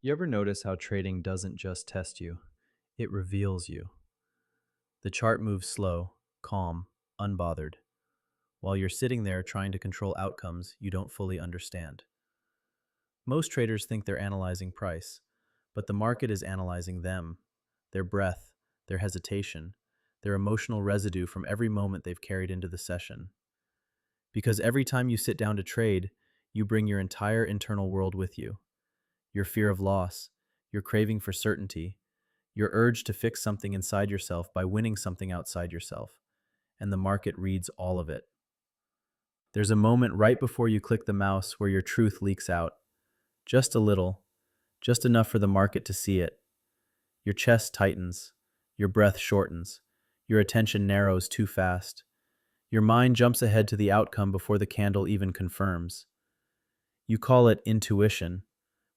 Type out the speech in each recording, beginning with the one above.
You ever notice how trading doesn't just test you, it reveals you? The chart moves slow, calm, unbothered, while you're sitting there trying to control outcomes you don't fully understand. Most traders think they're analyzing price, but the market is analyzing them, their breath, their hesitation, their emotional residue from every moment they've carried into the session. Because every time you sit down to trade, you bring your entire internal world with you: your fear of loss, your craving for certainty, your urge to fix something inside yourself by winning something outside yourself, and the market reads all of it. There's a moment right before you click the mouse where your truth leaks out. Just a little, just enough for the market to see it. Your chest tightens, your breath shortens, your attention narrows too fast. Your mind jumps ahead to the outcome before the candle even confirms. You call it intuition,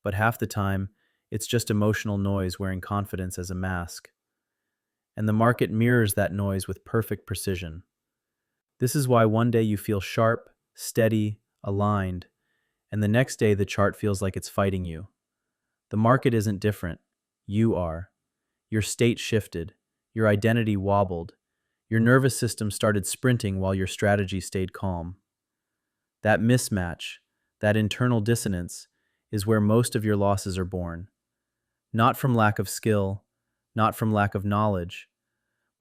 but half the time, it's just emotional noise wearing confidence as a mask. And the market mirrors that noise with perfect precision. This is why one day you feel sharp, steady, aligned, and the next day the chart feels like it's fighting you. The market isn't different. You are. Your state shifted. Your identity wobbled. Your nervous system started sprinting while your strategy stayed calm. That mismatch, that internal dissonance, is where most of your losses are born. Not from lack of skill, not from lack of knowledge,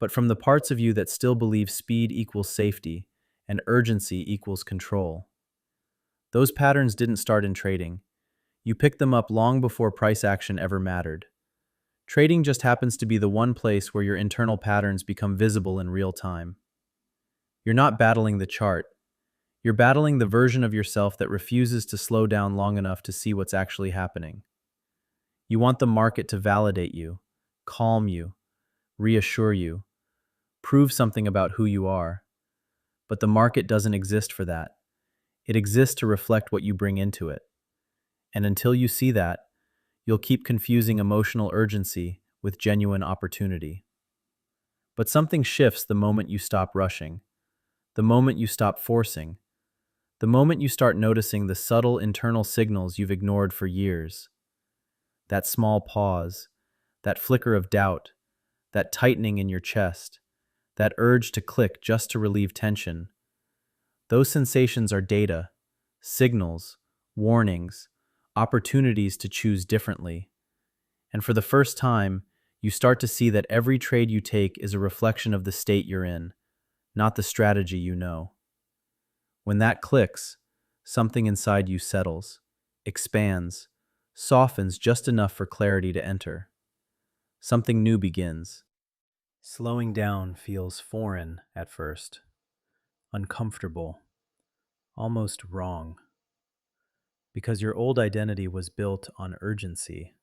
but from the parts of you that still believe speed equals safety and urgency equals control. Those patterns didn't start in trading. You picked them up long before price action ever mattered. Trading just happens to be the one place where your internal patterns become visible in real time. You're not battling the chart. You're battling the version of yourself that refuses to slow down long enough to see what's actually happening. You want the market to validate you, calm you, reassure you, prove something about who you are. But the market doesn't exist for that. It exists to reflect what you bring into it. And until you see that, you'll keep confusing emotional urgency with genuine opportunity. But something shifts the moment you stop rushing, the moment you stop forcing, the moment you start noticing the subtle internal signals you've ignored for years. That small pause, that flicker of doubt, that tightening in your chest, that urge to click just to relieve tension. Those sensations are data, signals, warnings, opportunities to choose differently. And for the first time, you start to see that every trade you take is a reflection of the state you're in, not the strategy you know. When that clicks, something inside you settles, expands, softens just enough for clarity to enter. Something new begins. Slowing down feels foreign at first, uncomfortable, almost wrong, because your old identity was built on urgency,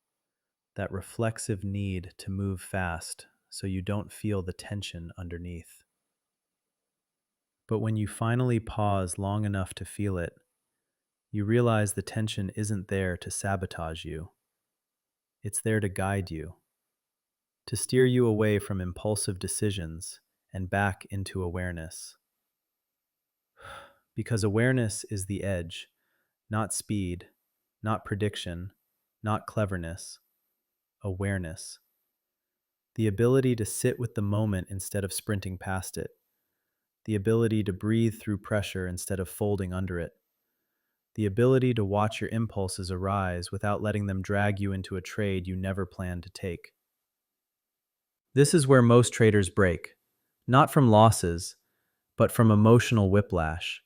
that reflexive need to move fast so you don't feel the tension underneath. But when you finally pause long enough to feel it, you realize the tension isn't there to sabotage you. It's there to guide you, to steer you away from impulsive decisions and back into awareness. Because awareness is the edge, not speed, not prediction, not cleverness. Awareness. The ability to sit with the moment instead of sprinting past it. The ability to breathe through pressure instead of folding under it. The ability to watch your impulses arise without letting them drag you into a trade you never planned to take. This is where most traders break, not from losses, but from emotional whiplash.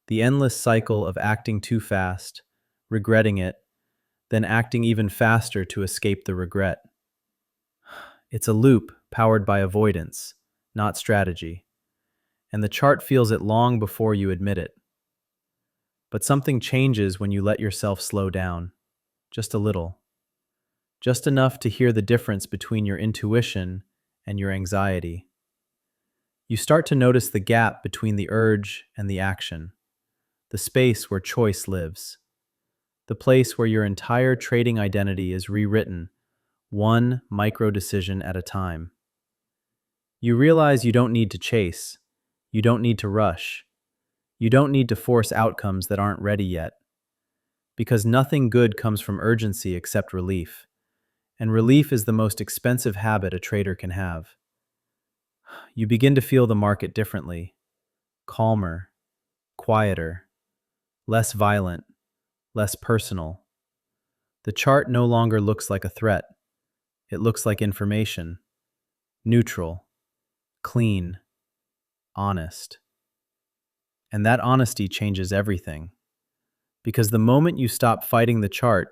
The endless cycle of acting too fast, regretting it, then acting even faster to escape the regret. It's a loop powered by avoidance, not strategy, and the chart feels it long before you admit it. But something changes when you let yourself slow down, just a little, just enough to hear the difference between your intuition and your anxiety. You start to notice the gap between the urge and the action, the space where choice lives, the place where your entire trading identity is rewritten, one micro decision at a time. You realize you don't need to chase, you don't need to rush, you don't need to force outcomes that aren't ready yet. Because nothing good comes from urgency except relief. And relief is the most expensive habit a trader can have. You begin to feel the market differently, calmer, quieter, less violent, less personal. The chart no longer looks like a threat. It looks like information, neutral, clean, honest. And that honesty changes everything. Because the moment you stop fighting the chart,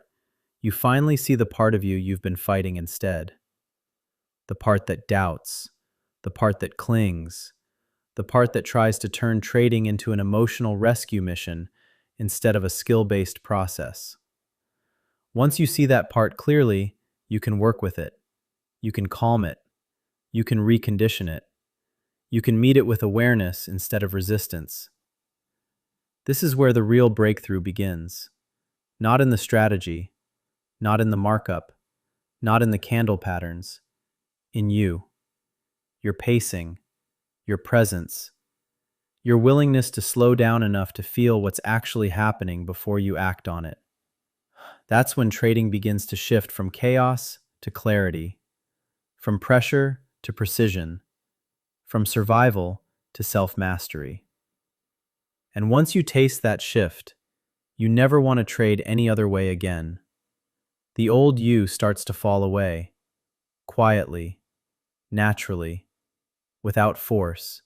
you finally see the part of you you've been fighting instead. The part that doubts, the part that clings, the part that tries to turn trading into an emotional rescue mission instead of a skill-based process. Once you see that part clearly, you can work with it. You can calm it. You can recondition it. You can meet it with awareness instead of resistance. This is where the real breakthrough begins. Not in the strategy, not in the markup, not in the candle patterns, in you. Your pacing, your presence, your willingness to slow down enough to feel what's actually happening before you act on it. That's when trading begins to shift from chaos to clarity, from pressure to precision, from survival to self-mastery. And once you taste that shift, you never want to trade any other way again. The old you starts to fall away, quietly, naturally, without force,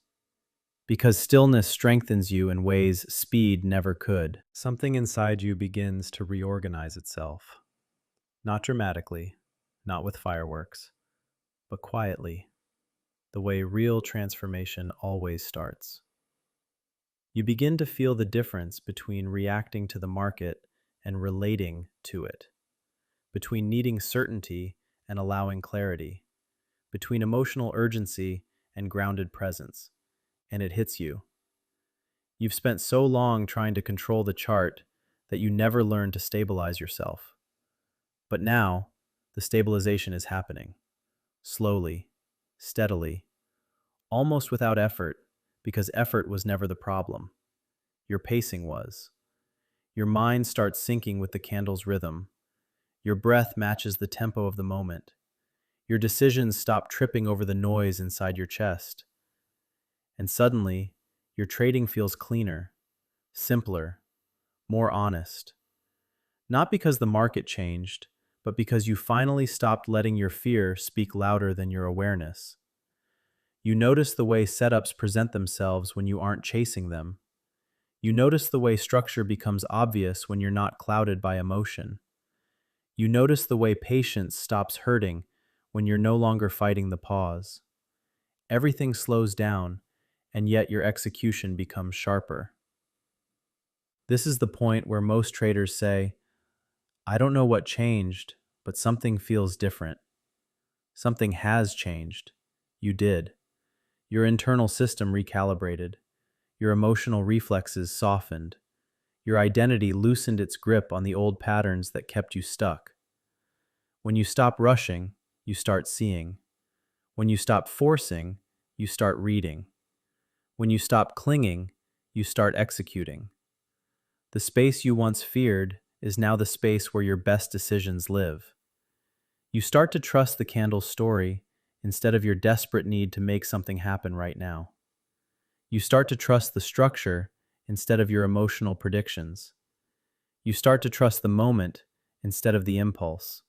because stillness strengthens you in ways speed never could. Something inside you begins to reorganize itself. Not dramatically, not with fireworks, but quietly, the way real transformation always starts. You begin to feel the difference between reacting to the market and relating to it, between needing certainty and allowing clarity, between emotional urgency and grounded presence. And it hits you. You've spent so long trying to control the chart that you never learned to stabilize yourself. But now, the stabilization is happening. Slowly, steadily, almost without effort, because effort was never the problem. Your pacing was. Your mind starts syncing with the candle's rhythm. Your breath matches the tempo of the moment. Your decisions stop tripping over the noise inside your chest. And suddenly, your trading feels cleaner, simpler, more honest. Not because the market changed, but because you finally stopped letting your fear speak louder than your awareness. You notice the way setups present themselves when you aren't chasing them. You notice the way structure becomes obvious when you're not clouded by emotion. You notice the way patience stops hurting when you're no longer fighting the pause. Everything slows down, and yet your execution becomes sharper. This is the point where most traders say, I don't know what changed, but something feels different. Something has changed. You did. Your internal system recalibrated. Your emotional reflexes softened. Your identity loosened its grip on the old patterns that kept you stuck. When you stop rushing, you start seeing. When you stop forcing, you start reading. When you stop clinging, you start executing. The space you once feared is now the space where your best decisions live. You start to trust the candle's story instead of your desperate need to make something happen right now. You start to trust the structure instead of your emotional predictions. You start to trust the moment instead of the impulse.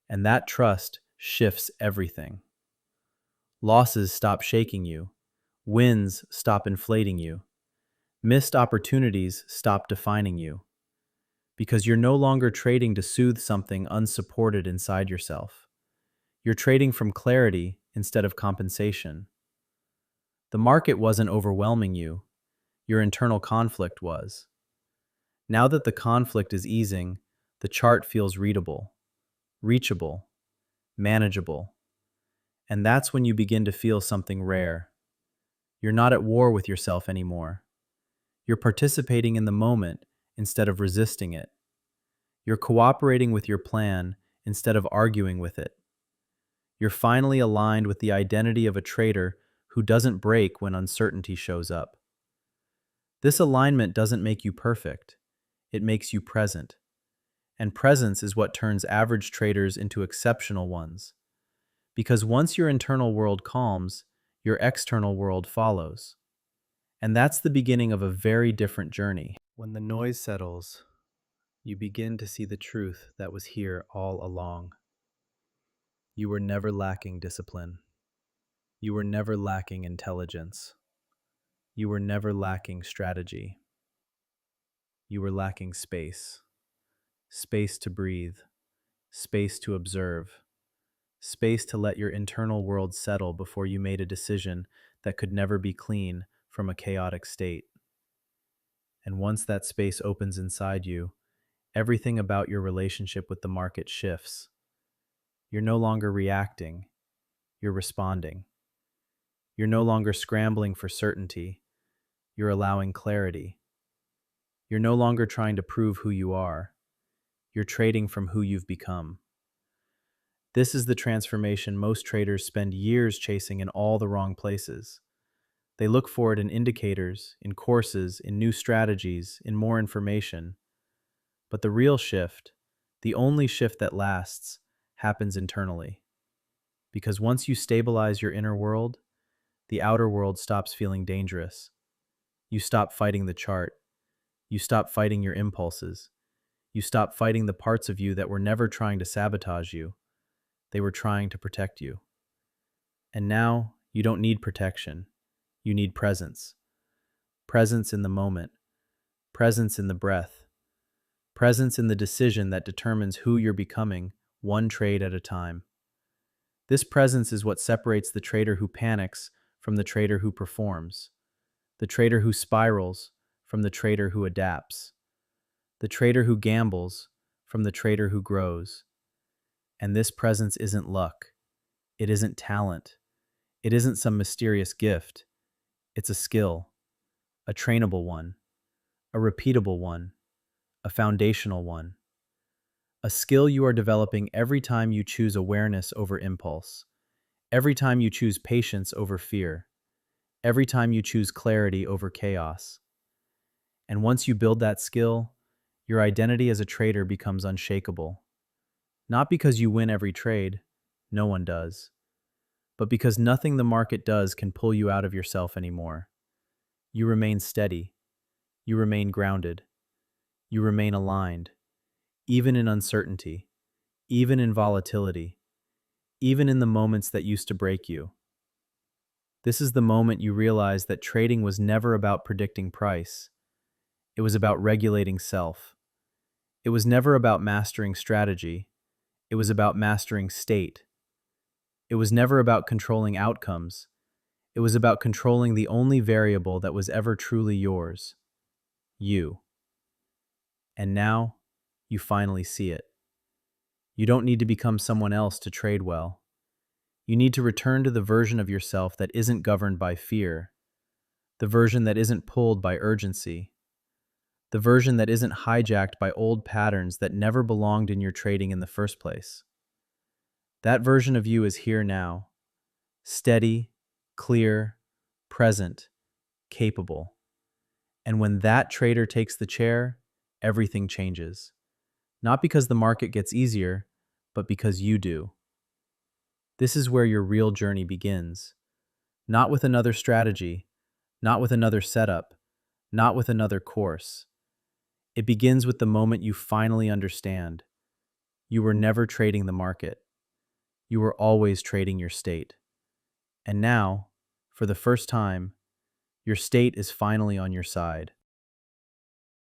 And that trust shifts everything. Losses stop shaking you. Wins stop inflating you. Missed opportunities stop defining you. Because you're no longer trading to soothe something unsupported inside yourself. You're trading from clarity instead of compensation. The market wasn't overwhelming you. Your internal conflict was. Now that the conflict is easing, the chart feels readable, reachable, manageable. And that's when you begin to feel something rare. You're not at war with yourself anymore. You're participating in the moment instead of resisting it. You're cooperating with your plan instead of arguing with it. You're finally aligned with the identity of a trader who doesn't break when uncertainty shows up. This alignment doesn't make you perfect. It makes you present. And presence is what turns average traders into exceptional ones. Because once your internal world calms, your external world follows. And that's the beginning of a very different journey. When the noise settles, you begin to see the truth that was here all along. You were never lacking discipline. You were never lacking intelligence. You were never lacking strategy. You were lacking space. Space to breathe. Space to observe. Space to let your internal world settle before you made a decision that could never be clean from a chaotic state. And once that space opens inside you, everything about your relationship with the market shifts. You're no longer reacting, you're responding. You're no longer scrambling for certainty, you're allowing clarity. You're no longer trying to prove who you are, you're trading from who you've become. This is the transformation most traders spend years chasing in all the wrong places. They look for it in indicators, in courses, in new strategies, in more information. But the real shift, the only shift that lasts, happens internally. Because once you stabilize your inner world, the outer world stops feeling dangerous. You stop fighting the chart. You stop fighting your impulses. You stop fighting the parts of you that were never trying to sabotage you. They were trying to protect you. And now, you don't need protection. You need presence. Presence in the moment. Presence in the breath. Presence in the decision that determines who you're becoming, one trade at a time. This presence is what separates the trader who panics from the trader who performs, the trader who spirals from the trader who adapts, the trader who gambles from the trader who grows. And this presence isn't luck. It isn't talent. It isn't some mysterious gift. It's a skill, a trainable one, a repeatable one, a foundational one. A skill you are developing every time you choose awareness over impulse, every time you choose patience over fear, every time you choose clarity over chaos. And once you build that skill, your identity as a trader becomes unshakable. Not because you win every trade, no one does, but because nothing the market does can pull you out of yourself anymore. You remain steady, you remain grounded, you remain aligned, even in uncertainty, even in volatility, even in the moments that used to break you. This is the moment you realize that trading was never about predicting price. It was about regulating self. It was never about mastering strategy. It was about mastering state. It was never about controlling outcomes. It was about controlling the only variable that was ever truly yours, you. And now, you finally see it. You don't need to become someone else to trade well. You need to return to the version of yourself that isn't governed by fear, the version that isn't pulled by urgency, the version that isn't hijacked by old patterns that never belonged in your trading in the first place. That version of you is here now, steady, clear, present, capable. And when that trader takes the chair, everything changes. Not because the market gets easier, but because you do. This is where your real journey begins. Not with another strategy, not with another setup, not with another course. It begins with the moment you finally understand. You were never trading the market. You were always trading your state. And now, for the first time, your state is finally on your side.